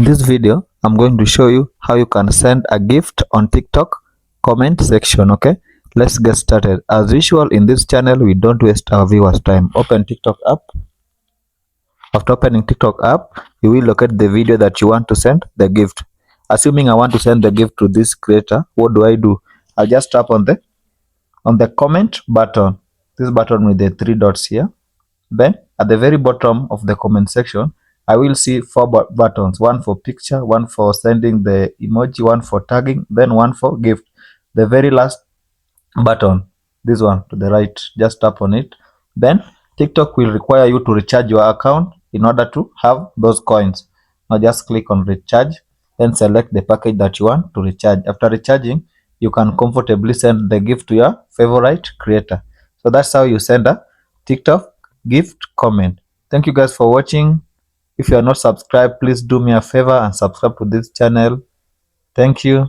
In this video, I'm going to show you how you can send a gift on TikTok comment section. Okay, let's get started. As usual in this channel, we don't waste our viewers time. Open TikTok app. After opening TikTok app, you will locate the video that you want to send the gift. Assuming I want to send the gift to this creator, what do? I'll just tap on the comment button, this button with the three dots here. Then at the very bottom of the comment section, I will see four buttons, one for picture, one for sending the emoji, one for tagging, then one for gift. The very last button, this one to the right, just tap on it. Then TikTok will require you to recharge your account in order to have those coins. Now just click on recharge, then select the package that you want to recharge. After recharging, you can comfortably send the gift to your favorite creator. So that's how you send a TikTok gift comment. Thank you guys for watching. If you are not subscribed, please do me a favor and subscribe to this channel. Thank you.